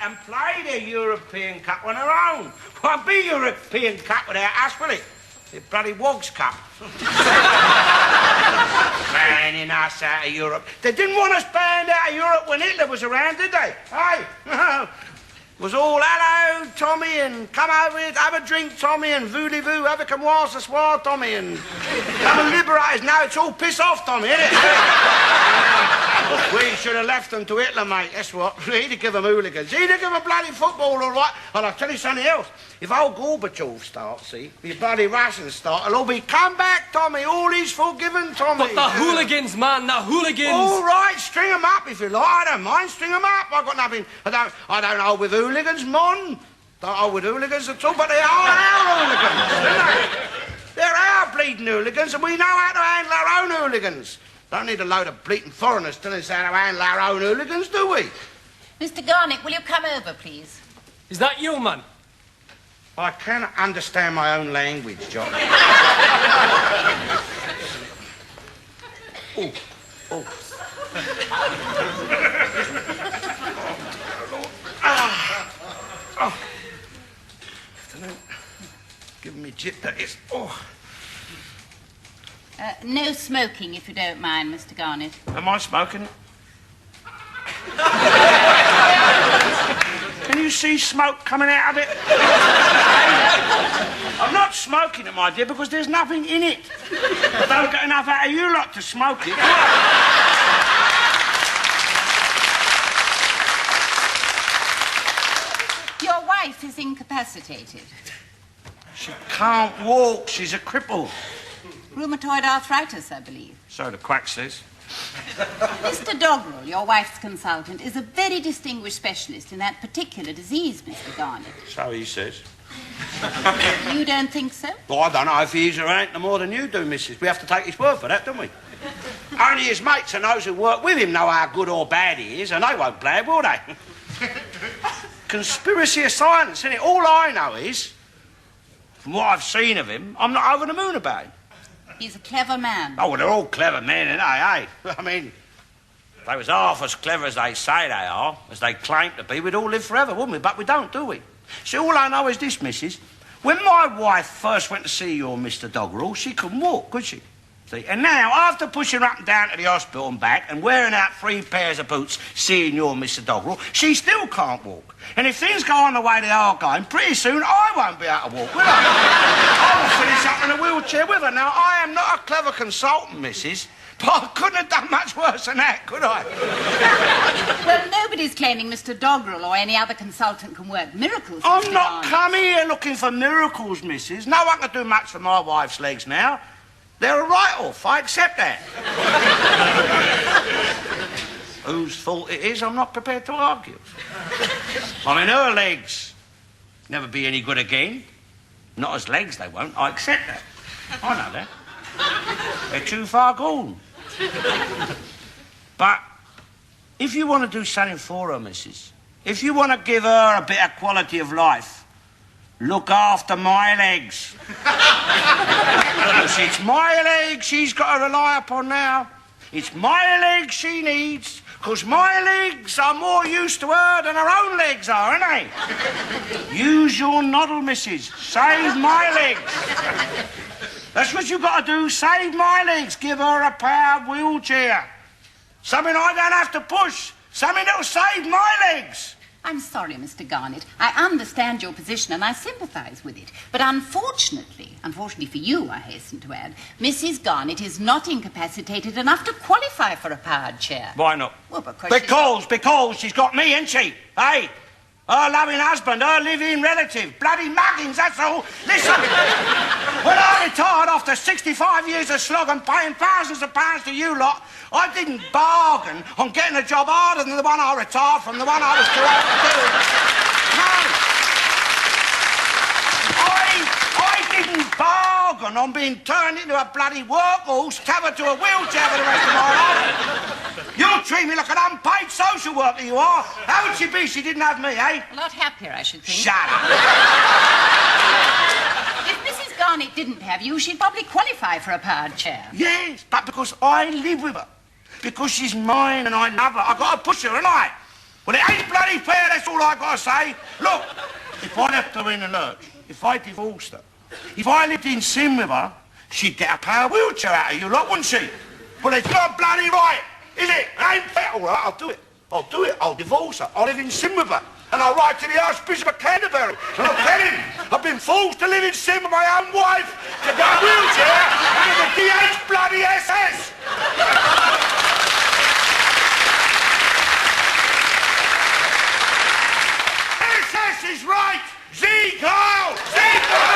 and play their European Cup on their own. Won't be European Cup without us, will it? The bloody Wogs Cup. Banning us out of Europe. They didn't want us banned out of Europe when Hitler was around, did they? Hey? It was all, hello, Tommy, and come over here, have a drink, Tommy, and voulez-vous, have a comment ce soir, Tommy, and come and liberate us. Now it's all piss off, Tommy, isn't it? We should have left them to Hitler, mate, that's what. He'd have given them hooligans. He'd have given them bloody football, all right. And I'll tell you something else. If old Gorbachev starts, see, the bloody Russians start, it'll all be, come back, Tommy, all is forgiven, Tommy. But the hooligans, man, the hooligans. All right, string them up if you like. I don't mind, string them up. I've got nothing, I don't hold with hooligans, Mon. Don't hold with hooligans at all, but they are our hooligans, aren't they? They're our bleeding hooligans, and we know how to handle our own hooligans. Don't need a load of bleating foreigners telling us how to handle our own hooligans, do we? Mr. Garnett, will you come over, please? Is that you, man? I cannot understand my own language, John. Oh, oh. Oh. Afternoon. Giving me jip, that is. Oh. No smoking, if you don't mind, Mr. Garnett. Am I smoking it? Can you see smoke coming out of it? I'm not smoking it, my dear, because there's nothing in it. I don't get enough out of you lot to smoke it. Your wife is incapacitated. She can't walk. She's a cripple. Rheumatoid arthritis, I believe. So the quack says. Mr. Doggerel, your wife's consultant, is a very distinguished specialist in that particular disease, Mr. Garnett. So he says. You don't think so? Well, I don't know if he is or ain't no more than you do, missus. We have to take his word for that, don't we? Only his mates and those who work with him know how good or bad he is, and they won't blab, will they? Conspiracy of science, isn't it? All I know is, from what I've seen of him, I'm not over the moon about him. He's a clever man. Oh, well, they're all clever men, aren't they, eh? I mean, if they was half as clever as they say they are, as they claim to be, we'd all live forever, wouldn't we? But we don't, do we? See, all I know is this, missus. When my wife first went to see your Mr. Doggerel, she couldn't walk, could she? See, and now, after pushing her up and down to the hospital and back and wearing out 3 pairs of boots, seeing your Mr. Doggerel, she still can't walk. And if things go on the way they are going, pretty soon I won't be able to walk, will I? I will finish up in a wheelchair with her. Now, I am not a clever consultant, missus, but I couldn't have done much worse than that, could I? Well, nobody's claiming Mr. Doggerel or any other consultant can work miracles. I'm not come here looking for miracles, missus. No one can do much for my wife's legs now. They're a write-off, I accept that. Whose fault it is, I'm not prepared to argue. I mean, her legs never be any good again. Not as legs, they won't. I accept that. I know that. They're too far gone. But if you want to do something for her, missus, if you want to give her a bit of quality of life, look after my legs. It's my legs she's got to rely upon now. It's my legs she needs, because my legs are more use to her than her own legs are, aren't they? Use your noddle, missus. Save my legs. That's what you've got to do. Save my legs. Give her a powered wheelchair. Something I don't have to push. Something that'll save my legs. I'm sorry, Mr. Garnett. I understand your position and I sympathise with it. But unfortunately for you, I hasten to add, Mrs. Garnett is not incapacitated enough to qualify for a powered chair. Why not? Well, Because she's got me, ain't she? Hey? Her loving husband, her living relative. Bloody muggins, that's all. Listen, when I retired after 65 years of slog and paying thousands of pounds to you lot, I didn't bargain on getting a job harder than the one I retired from, the one I was too old to do. No. I didn't bargain on being turned into a bloody workhorse, tethered to a wheelchair for the rest of my life. You treat me like an unpaid social worker, you are. How would she be if she didn't have me, eh? A lot happier, I should think. Shut up. If Mrs. Garnett didn't have you, she'd probably qualify for a powered chair. Yes, but because I live with her. Because she's mine and I love her. I've got to push her, haven't I? Well, it ain't bloody fair, that's all I gotta say. Look, if I left her in the lurch, if I divorced her, if I lived in sin with her, she'd get a power wheelchair out of you lot, wouldn't she? Well, it's not bloody right, is it? It ain't fair. All right, I'll do it. I'll do it. I'll divorce her. I'll live in sin with her. And I'll write to the Archbishop of Canterbury. And I'll tell him I've been forced to live in sin with my own wife, to get a wheelchair, and the dhss. SS is right! Z, Kyle! Z, Kyle!